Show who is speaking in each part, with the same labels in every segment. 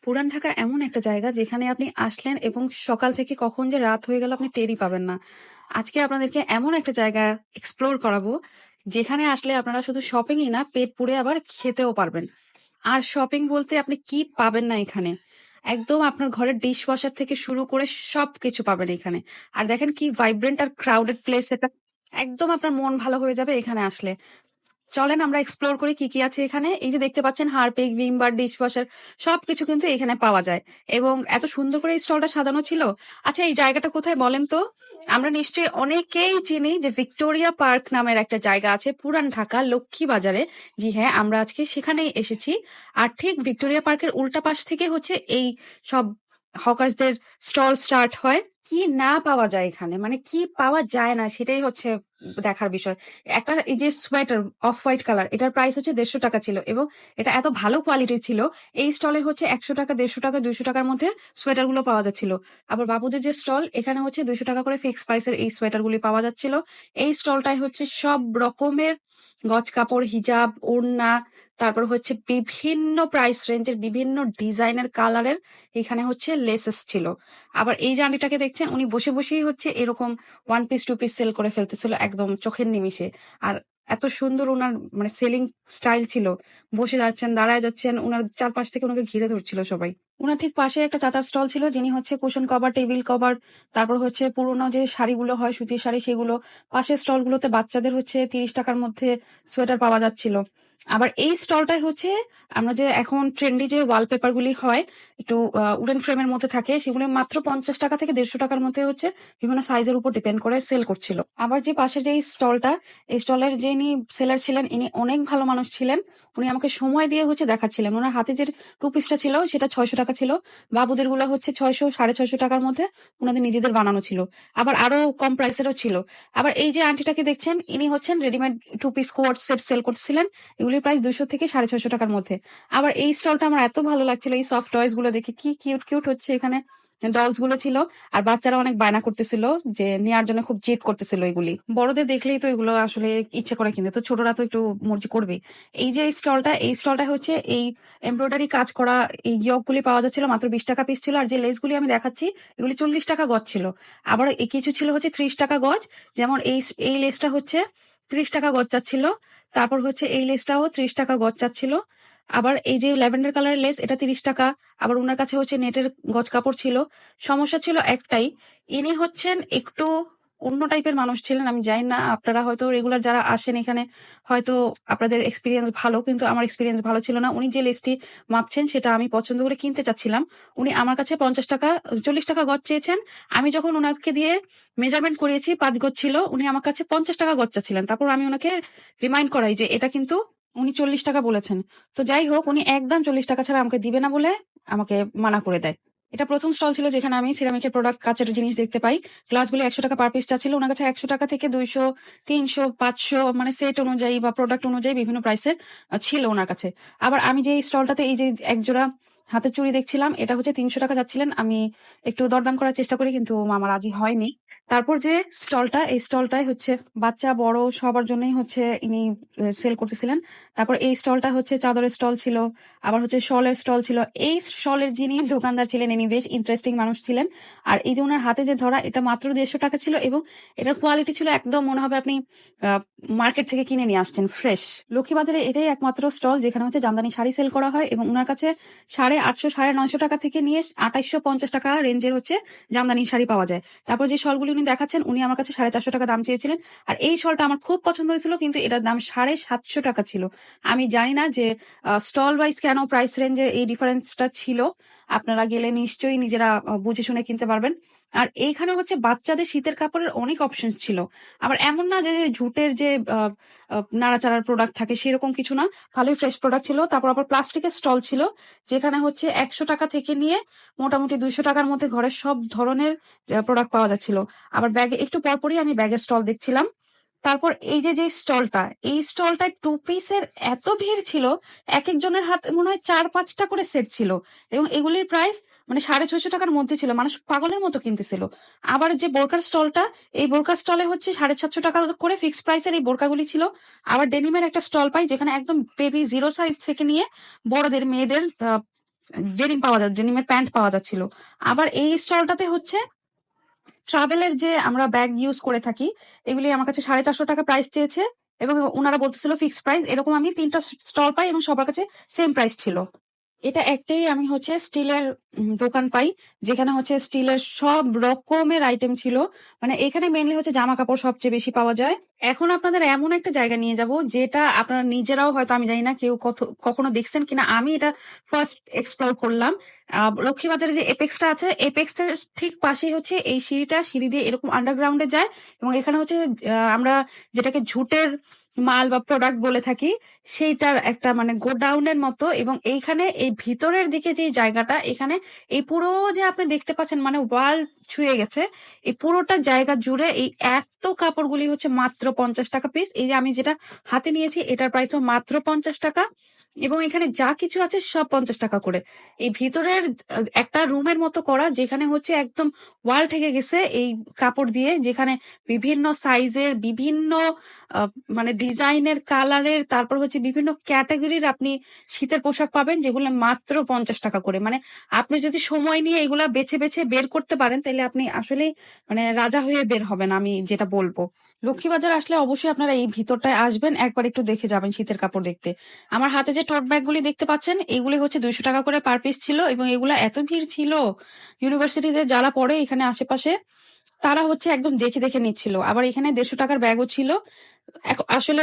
Speaker 1: পুরান ঢাকা এমন একটা জায়গা যেখানে আপনি আসলেন এবং সকাল থেকে কখন যে রাত হয়ে গেল আপনি টেরই পাবেন না। আজকে আপনাদেরকে এমন একটা জায়গা এক্সপ্লোর করাবো, যেখানে আসলে আপনারা শুধু শপিংই না, পেট পুড়ে আবার খেতেও পারবেন। আর শপিং বলতে আপনি কি পাবেন না এখানে? একদম আপনার ঘরের ডিশ ওয়াশার থেকে শুরু করে সবকিছু পাবেন এখানে। আর দেখেন কি ভাইব্রেন্ট আর ক্রাউডেড প্লেস এটা। একদম আপনার মন ভালো হয়ে যাবে এখানে আসলে। চলেন আমরা এক্সপ্লোর করি কি কি আছে এখানে। এই যে দেখতে পাচ্ছেন হারপিক, ভিম বার, ডিশ ওয়াশার সবকিছু কিন্তু এখানে পাওয়া যায়। এবং এত সুন্দর করে এই স্টলটা সাজানো ছিল। আচ্ছা, এই জায়গাটা কোথায় বলেন তো? আমরা নিশ্চয়ই অনেকেই চিনি যে ভিক্টোরিয়া পার্ক নামের একটা জায়গা আছে পুরান ঢাকা লক্ষ্মী বাজারে। জি হ্যাঁ, আমরা আজকে সেখানেই এসেছি। আর ঠিক ভিক্টোরিয়া পার্কের উল্টা পাশ থেকে হচ্ছে এই সব হকার্সদের স্টল স্টার্ট হয়। কি না পাওয়া যায় এখানে, মানে কি পাওয়া যায় না সেটাই হচ্ছে দেখার বিষয়। একটা এই যে সোয়েটার অফ হোয়াইট কালার, এটার প্রাইস হচ্ছে 150 টাকা ছিল এবং এটা এত ভালো কোয়ালিটির ছিল। এই স্টলে হচ্ছে 100 টাকা, 150 টাকা, 200 টাকার মধ্যে সোয়েটার গুলো পাওয়া যাচ্ছিল। আবার বাবুদের যে স্টল, এখানে হচ্ছে 200 টাকা করে ফিক্স প্রাইসের এই সোয়েটার গুলি পাওয়া যাচ্ছিল। এই স্টলটায় হচ্ছে সব রকমের গজ কাপড়, হিজাব, ওড়না, তারপর হচ্ছে বিভিন্ন প্রাইস রেঞ্জের বিভিন্ন ডিজাইনের কালারের এখানে হচ্ছে লেসেস ছিল। আবার এই যে আন্টিটাকে দেখছেন, উনি বসে বসেই হচ্ছে এরকম 1 পিস 2 পিস সেল করে ফেলতেছিল একদম চোখের নিমিষে। আর এত সুন্দর উনার মানে সেলিং স্টাইল ছিল। বসে যাচ্ছেন, দাঁড়ায় যাচ্ছেন, উনার চারপাশ থেকে ওনাকে ঘিরে ধরছিল সবাই। উনার ঠিক পাশে একটা চাচার স্টল ছিল, যিনি হচ্ছে কুশন কভার, টেবিল কভার, তারপর হচ্ছে পুরোনো যে শাড়িগুলো হয় সুতির শাড়ি, সেগুলো। পাশের স্টল গুলোতে বাচ্চাদের হচ্ছে 30 টাকার মধ্যে সোয়েটার পাওয়া যাচ্ছিল। আবার এই স্টলটাই হচ্ছে আমরা যে এখন ট্রেন্ডি যে ওয়ালপেপার গুলি হয়, একটু উডেন ফ্রেমের মধ্যে থাকে, সেগুলো মাত্র 50 টাকা থেকে 150 টাকার মধ্যে হচ্ছে বিভিন্ন সাইজের উপর ডিপেন্ড করে সেল করছিল। আবার যে পাশের যে স্টলটা, এই স্টলের যিনি সেলার ছিলেন, ইনি অনেক ভালো মানুষ ছিলেন। উনি আমাকে সময় দিয়ে হচ্ছে দেখাচ্ছিলেন। ওনার হাতে যে 2 পিসটা ছিল সেটা 600 টাকা ছিল। বাবুদের গুলা হচ্ছে 600, 650 টাকার মধ্যে ওনাদের নিজেদের বানানো ছিল। আবার আরো কম প্রাইসেরও ছিল। আবার এই যে আন্টিটাকে দেখছেন, ইনি হচ্ছেন রেডিমেড 2 পিস কোয়ার্ট সেট সেল করছিলেন। এগুলির প্রাইস 200 থেকে 650 টাকার মধ্যে। আবার এই স্টলটা আমার এত ভালো লাগছিল, এই সফট টয়েস গুলো দেখে, কি কিউট কিউট হচ্ছে এখানে ডলস গুলো ছিল। আর বাচ্চারা অনেক বায়না করতেছিল, যে নেয়ার জন্য খুব জেদ করতেছিল এগুলি। বড়দের দেখলেই তো এগুলো আসলে ইচ্ছে করে কিনতে, তো ছোটরা তো একটু মর্জি করবে। এই যে স্টলটা, এই স্টলটা হচ্ছে এই এমব্রয়ডারি কাজ করা এই ইয়ক গুলি পাওয়া যাচ্ছিল, মাত্র 20 টাকা পিস ছিল। আর যে লেস গুলি আমি দেখাচ্ছি, এগুলি 40 টাকা গজ ছিল। আবার কিছু ছিল হচ্ছে 30 টাকা গজ। যেমন এই এই লেসটা হচ্ছে 30 টাকা গজ চাচ্ছিল। তারপর হচ্ছে এই লেসটাও 30 টাকা গজ চাচ্ছিল। আবার এই যে ল্যাভেন্ডার কালারের লেস, এটা 30 টাকা। আবার উনার কাছে হচ্ছে নেটের গজ কাপড় ছিল। সমস্যা ছিল একটাই, ইনি হচ্ছেন একটু অন্য টাইপের মানুষ ছিলেন। আমি জানি না, আপনারা হয়তো রেগুলার যারা আসেন এখানে হয়তো আপনাদের এক্সপিরিয়েন্স ভালো, কিন্তু আমার এক্সপিরিয়েন্স ভালো ছিল না। উনি যে লেসটি মাপছেন সেটা আমি পছন্দ করে কিনতে চাচ্ছিলাম। উনি আমার কাছে 50 টাকা, 40 টাকা গজ চেয়েছেন। আমি যখন ওনাকে দিয়ে মেজারমেন্ট করিয়েছি, 5 গজ ছিল, উনি আমার কাছে 50 টাকা গজ চাচ্ছিলেন। তারপর আমি ওনাকে রিমাইন্ড করাই যে এটা কিন্তু উনি 40 টাকা বলেছেন। তো যাই হোক, উনি একদম 40 টাকা ছাড়া আমাকে দিবে না বলে আমাকে মানা করে দেয়। এটা প্রথম স্টল ছিল যেখানে আমি সিরামিকের প্রোডাক্ট, কাচের জিনিস দেখতে পাই। গ্লাসগুলি 100 টাকা পার পিস চাচ্ছিল। ওনার কাছে 100 টাকা থেকে 200, 300, 500, মানে সেট অনুযায়ী বা প্রোডাক্ট অনুযায়ী বিভিন্ন প্রাইসের ছিল ওনার কাছে। আবার আমি যে স্টলটাতে এই যে একজোড়া হাতের চুড়ি দেখছিলাম, এটা হচ্ছে 300 টাকা যাচ্ছিলেন। আমি একটু দরদাম করার চেষ্টা করি, কিন্তু মামা রাজি হয়নি। তারপর যে স্টলটা, এই স্টলটাই হচ্ছে বাচ্চা বড় সবার জন্যই হচ্ছে ইনি সেল করতেছিলেন। তারপর এই স্টলটা হচ্ছে চাদরের স্টল ছিল। আবার হচ্ছে শলের স্টল ছিল। এই শলের যিনি দোকানদার ছিলেন, ইনি বেশ ইন্টারেস্টিং মানুষ ছিলেন। আর এই যে ওনার হাতে যে ধরা, এটা মাত্র 150 টাকা ছিল এবং এটার কোয়ালিটি ছিল একদম মনে হবে আপনি মার্কেট থেকে কিনে নিয়ে আসছেন ফ্রেশ। লক্ষ্মীবাজারে এটাই একমাত্র স্টল যেখানে হচ্ছে জামদানি শাড়ি সেল করা হয় এবং ওনার কাছে 850, 950 টাকা থেকে নিয়ে 2850 টাকা রেঞ্জের হচ্ছে জামদানি শাড়ি পাওয়া যায়। তারপর যে শলগুলি উনি দেখাচ্ছেন, উনি আমার কাছে 450 টাকা দাম চেয়েছিলেন। আর এই শলটা আমার খুব পছন্দ হয়েছিল, কিন্তু এটার দাম 750 টাকা ছিল। আমি জানি না যে স্টল ওয়াইজ কেন প্রাইস রেঞ্জের এই ডিফারেন্সটা ছিল। আপনারা গেলে নিশ্চয়ই নিজেরা বুঝে শুনে কিনতে পারবেন। আর এইখানে হচ্ছে বাচ্চাদের শীতের কাপড়ের অনেক অপশন ছিল। আবার এমন না যে ঝুটের যে নাড়াচাড়ার প্রোডাক্ট থাকে সেরকম কিছু না, ভালোই ফ্রেশ প্রোডাক্ট ছিল। তারপর আবার প্লাস্টিকের স্টল ছিল, যেখানে হচ্ছে 100 টাকা থেকে নিয়ে মোটামুটি 200 টাকার মধ্যে ঘরের সব ধরনের প্রোডাক্ট পাওয়া যাচ্ছিল। আবার ব্যাগে একটু পরপরই আমি ব্যাগের স্টল দেখছিলাম। তারপর এই যে স্টলটা, এই স্টলটায় 2 পিসের এত ভিড় ছিল, এক একজনের হাতে মনে হয় 4-5টা করে সেট ছিল এবং এগুলির প্রাইস মানে 650 টাকার মধ্যে ছিল। মানুষ পাগলের মতো কিনতেছিল। আবার যে বোরকার স্টলটা, এই বোরকার স্টলে হচ্ছে 750 টাকা করে ফিক্সড প্রাইসের এই বোরকাগুলি ছিল। আবার ডেনিমের একটা স্টল পাই, যেখানে একদম বেবি জিরো সাইজ থেকে নিয়ে বড়দের, মেয়েদের ডেনিম পাওয়া যায়, ডেনিমের প্যান্ট পাওয়া যাচ্ছিল। আবার এই স্টলটাতে হচ্ছে ট্রাভেলের যে আমরা ব্যাগ ইউজ করে থাকি, এগুলি আমার কাছে 450 টাকা প্রাইস চেয়েছে এবং ওনারা বলতেছিল ফিক্সড প্রাইস। এরকম আমি 3টা স্টল পাই এবং সবার কাছে সেম প্রাইস ছিল। এটা একটাই আমি হচ্ছে স্টিলের দোকান পাই, যেখানে হচ্ছে স্টিলের সব রকমের আইটেম ছিল। মানে এখানে মেইনলি হচ্ছে জামা কাপড় সবচেয়ে বেশি পাওয়া যায়। এখন আপনাদের এমন একটা জায়গা নিয়ে যাব যেটা আপনারা নিজেরাও হয়তো, আমি জানি না কেউ কখনো দেখছেন কিনা, আমি এটা ফার্স্ট এক্সপ্লোর করলাম। লক্ষ্মীবাজারে যে এপেক্সটা আছে, এপেক্সটার ঠিক পাশেই হচ্ছে এই সিঁড়ি দিয়ে এরকম আন্ডারগ্রাউন্ডে যায় এবং এখানে হচ্ছে আমরা যেটাকে ঝুটের মাল বা প্রোডাক্ট বলে থাকি, সেইটার একটা মানে গোডাউনের মতো। এবং এইখানে এই ভিতরের দিকে যে জায়গাটা, এখানে এই পুরো যে আপনি দেখতে পাচ্ছেন মানে ওয়াল ছুঁয়ে গেছে, এই পুরোটা জায়গা জুড়ে এই এত কাপড়গুলি হচ্ছে মাত্র 50 টাকা পিস। এই যে আমি যেটা হাতে নিয়েছি এটার প্রাইসও মাত্র 50 টাকা এবং এখানে যা কিছু আছে সব 50 টাকা করে। এই ভিতরের একটা রুমের মতো করা, যেখানে হচ্ছে একদম ওয়াল ঠেকে গেছে এই কাপড় দিয়ে, যেখানে বিভিন্ন সাইজের, বিভিন্ন মানে ডিজাইনের, কালারের, তারপর হচ্ছে বিভিন্ন ক্যাটাগরির আপনি শীতের পোশাক পাবেন, যেগুলো মাত্র 50 টাকা করে। মানে আপনি যদি সময় নিয়ে এগুলা বেছে বেছে বের করতে পারেন, তাহলে আপনি আসলে মানে রাজা হয়ে বের হবেন, আমি যেটা বলবো। লক্ষ্মীবাজার আসলে অবশ্যই আপনারা এই ভিতরটায় আসবেন, একবার একটু দেখে যাবেন শীতের কাপড় দেখতে। আমার হাতে যে টোট ব্যাগ গুলি দেখতে পাচ্ছেন, এগুলি হচ্ছে 200 টাকা করে পার পিস ছিল এবং এগুলা এত ভিড় ছিল, ইউনিভার্সিটিতে যারা পড়ে এখানে আশেপাশে তারা হচ্ছে একদম দেখে দেখে নিচ্ছিল। আবার এখানে 150 টাকার ব্যাগও ছিল। আসলে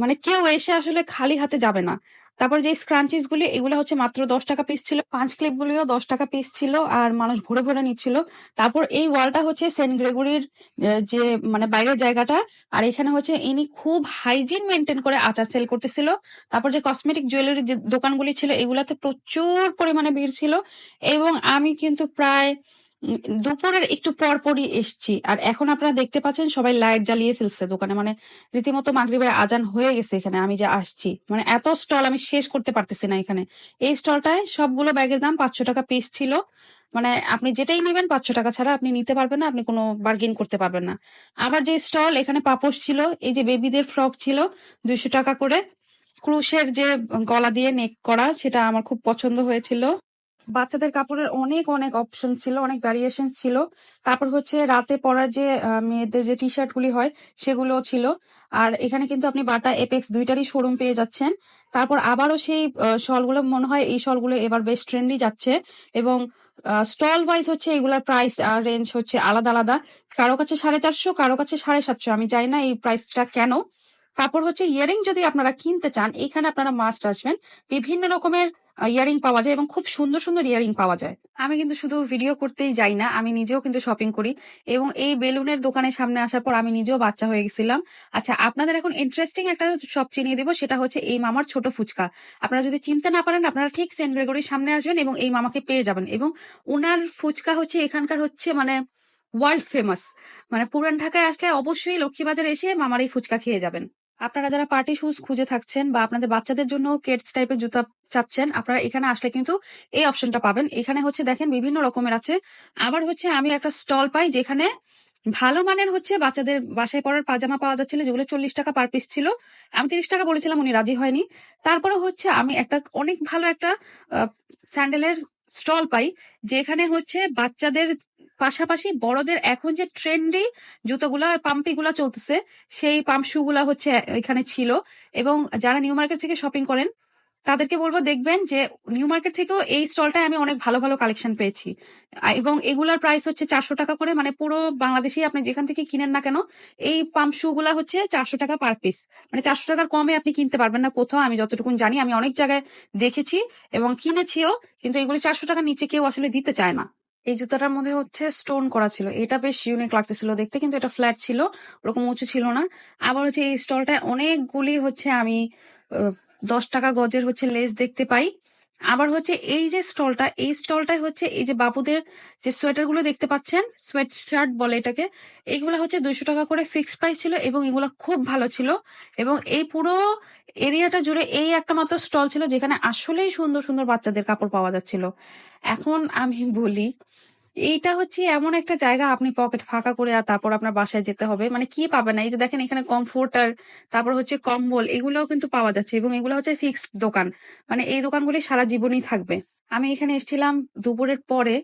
Speaker 1: মানে কেউ এসে আসলে খালি হাতে যাবে না। তারপর যে স্ক্রাঞ্চিস গুলি, এগুলো হচ্ছে মাত্র 10 টাকা পিস ছিল। পাঁচ ক্লিপ গুলিও 10 টাকা পিস ছিল আর মানুষ ভরে ভরে নিচ্ছিল। তারপর এই ওয়ালটা হচ্ছে সেন্ট গ্রেগরির যে মানে বাইরের জায়গাটা, আর এখানে হচ্ছে ইনি খুব হাইজিন মেনটেন করে আচার সেল করতেছিল। তারপর যে কসমেটিক জুয়েলারি যে দোকানগুলি ছিল, এগুলাতে প্রচুর পরিমাণে ভিড় ছিল এবং আমি কিন্তু প্রায় দুপুরের একটু পর পরই এসছি। আর এখন আপনারা দেখতে পাচ্ছেন সবাই লাইট জ্বালিয়ে ফেলছে দোকানে, মানে রীতিমতো মাগরিবের আজান হয়ে গেছে এখানে আমি যে আসছি। মানে এত স্টল আমি শেষ করতে পারতেছি না এখানে। এই স্টলটায় সবগুলো ব্যাগের দাম 500 টাকা পিস ছিল। মানে আপনি যেটাই নেবেন 500 টাকা ছাড়া আপনি নিতে পারবেন না, আপনি কোনো বার্গেন করতে পারবেন না। আবার যে স্টল, এখানে পাপোশ ছিল, এই যে বেবিদের ফ্রক ছিল 200 টাকা করে। ক্রুশের যে গলা দিয়ে নেক করা, সেটা আমার খুব পছন্দ হয়েছিল। বাচ্চাদের কাপড়ের অনেক অনেক অপশন ছিল, অনেক ভ্যারিয়েশন ছিল। তারপর হচ্ছে রাতে পরার যে মেয়েদের যে টি শার্ট গুলি হয়, সেগুলো ছিল। আর এখানে কিন্তু আপনি বাটা এপেক্স দুইটারই শোরুম পেয়ে যাচ্ছেন। তারপর আবারও সেই শলগুলো, মনে হয় এই শলগুলো এবার বেশ ট্রেন্ডি যাচ্ছে এবং স্টল ওয়াইজ হচ্ছে এগুলার প্রাইস রেঞ্জ হচ্ছে আলাদা আলাদা। কারো কাছে 450, কারো কাছে 750, আমি জানি না এই প্রাইসটা কেন। তারপর হচ্ছে ইয়ারিং যদি আপনারা কিনতে চান, এখানে আপনারা মাস্ট আসবেন। বিভিন্ন রকমের ইয়ারিং পাওয়া যায় এবং খুব সুন্দর সুন্দর ইয়ারিং পাওয়া যায়। আমি কিন্তু শুধু ভিডিও করতেই যাই না, আমি নিজেও কিন্তু শপিং করি এবং এই বেলুনের দোকানের সামনে আসার পর আমি নিজেও বাচ্চা হয়ে গেছিলাম। আচ্ছা, আপনাদের এখন ইন্টারেস্টিং একটা শপ চিনিয়ে দেবো, সেটা হচ্ছে এই মামার ছোট ফুচকা। আপনারা যদি চিনতে না পারেন, আপনারা ঠিক সেন্ট গ্রেগরির সামনে আসবেন এবং এই মামাকে পেয়ে যাবেন। এবং ওনার ফুচকা হচ্ছে এখানকার হচ্ছে মানে ওয়ার্ল্ড ফেমাস। মানে পুরান ঢাকায় আসলে অবশ্যই লক্ষ্মীবাজারে এসে মামার এই ফুচকা খেয়ে যাবেন। আপনারা যারা পার্টি শুজ খুঁজে থাকছেন বা আপনাদের বাচ্চাদের জন্য কেডস টাইপের জুতা চাচ্ছেন, আপনারা এখানে আসলে কিন্তু এই অপশনটা পাবেন। এখানে হচ্ছে দেখেন বিভিন্ন রকমের আছে। আবার হচ্ছে আমি একটা স্টল পাই যেখানে ভালো মানের হচ্ছে বাচ্চাদের বাসায় পরার পাজামা পাওয়া যাচ্ছিল, যেগুলো 40 টাকা পার পিস ছিল। আমি 30 টাকা বলেছিলাম, উনি রাজি হয়নি। তারপরে হচ্ছে আমি একটা অনেক ভালো একটা স্যান্ডেলের স্টল পাই, যেখানে হচ্ছে বাচ্চাদের পাশাপাশি বড়দের এখন যে ট্রেন্ডি জুতোগুলা, পাম্পি গুলা চলতেছে, সেই পাম্প শু গুলা হচ্ছে এখানে ছিল। এবং যারা নিউ মার্কেট থেকে শপিং করেন তাদেরকে বলবো, দেখবেন যে নিউ মার্কেট থেকেও এই স্টলটায় আমি অনেক ভালো ভালো কালেকশন পেয়েছি। এবং এগুলার প্রাইস হচ্ছে 400 টাকা করে। মানে পুরো বাংলাদেশে আপনি যেখান থেকে কিনেন না কেন, এই পাম্প শু গুলা হচ্ছে 400 টাকা পার পিস। মানে 400 টাকার কমে আপনি কিনতে পারবেন না কোথাও, আমি যতটুকু জানি। আমি অনেক জায়গায় দেখেছি এবং কিনেছিও, কিন্তু এগুলি 400 টাকার নিচে কেউ আসলে দিতে চায় না। এই জুতাটার মধ্যে হচ্ছে স্টোন করা ছিল, এটা বেশ ইউনিক লাগতেছিল দেখতে, কিন্তু এটা ফ্ল্যাট ছিল, ওরকম উঁচু ছিল না। আবার হচ্ছে এই স্টলটায় অনেকগুলি হচ্ছে আমি 10 টাকা গজের হচ্ছে লেস দেখতে পাই। আবার হচ্ছে এই যে স্টলটা, এই স্টলটায় হচ্ছে এই যে বাবুদের যে সোয়েটার গুলো দেখতে পাচ্ছেন, সোয়েট শার্ট বলে এটাকে, এইগুলা হচ্ছে 200 টাকা করে ফিক্সড প্রাইস ছিল এবং এগুলা খুব ভালো ছিল। এবং এই পুরো এরিয়াটা জুড়ে এই একটা মাত্র স্টল ছিল যেখানে আসলেই সুন্দর সুন্দর বাচ্চাদের কাপড় পাওয়া যাচ্ছিল। এখন আমি বলি, এইটা হচ্ছে এমন একটা জায়গা, আপনি পকেট ফাঁকা করে আর তারপর আপনার বাসায় যেতে হবে, মানে কি পাবেন না। এই যে দেখেন এখানে কমফোর্টার, তারপর হচ্ছে কম্বল, এগুলোও কিন্তু পাওয়া যাচ্ছে এবং এগুলো হচ্ছে ফিক্সড দোকান। মানে এই দোকানগুলি সারা জীবনই থাকবে। আমি এখানে এসেছিলাম দুপুরের পরে।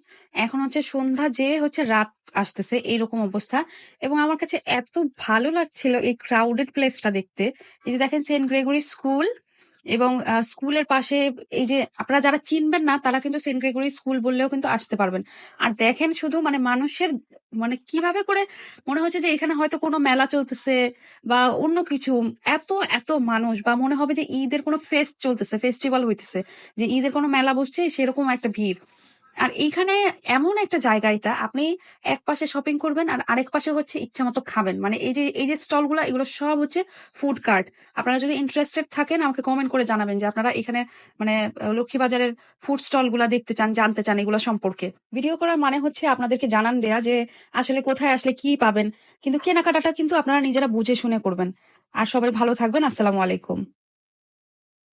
Speaker 1: এখন হচ্ছে সন্ধ্যা যেয়ে হচ্ছে রাত আসতেছে এইরকম অবস্থা। এবং আমার কাছে এত ভালো লাগছিল এই ক্রাউডেড প্লেসটা দেখতে। এই যে দেখেন সেন্ট গ্রেগরি স্কুল এবং স্কুলের পাশে এই যে আপনারা যারা চিনবেন না তারা কিন্তু সেন্ট গ্রেগরি স্কুল বললেও কিন্তু আসতে পারবেন। আর দেখেন শুধু মানে মানুষের মানে কিভাবে করে মনে হচ্ছে যে এখানে হয়তো কোনো মেলা চলতেছে বা অন্য কিছু। এত মানুষ বা মনে হবে যে ঈদের কোনো ফেস্ট চলতেছে, ফেস্টিভ্যাল হইতেছে, যে ঈদের কোনো মেলা বসছে সেরকম একটা ভিড়। আর এইখানে এমন একটা জায়গা, এটা আপনি এক পাশে শপিং করবেন আর আরেক পাশে হচ্ছে ইচ্ছা মতো খাবেন। মানে এই যে স্টল গুলা এগুলো সব হচ্ছে ফুড কার্ট। আপনারা যদি ইন্টারেস্টেড থাকেন আমাকে কমেন্ট করে জানাবেন যে আপনারা এখানে মানে লক্ষ্মীবাজারের ফুড স্টল গুলা দেখতে চান, জানতে চান এগুলো সম্পর্কে। ভিডিও করার মানে হচ্ছে আপনাদেরকে জানান দেয়া যে আসলে কোথায় আসলে কি পাবেন, কিন্তু কেনাকাটাটা কিন্তু আপনারা নিজেরা বুঝে শুনে করবেন। আর সবাই ভালো থাকবেন। আসসালামু আলাইকুম।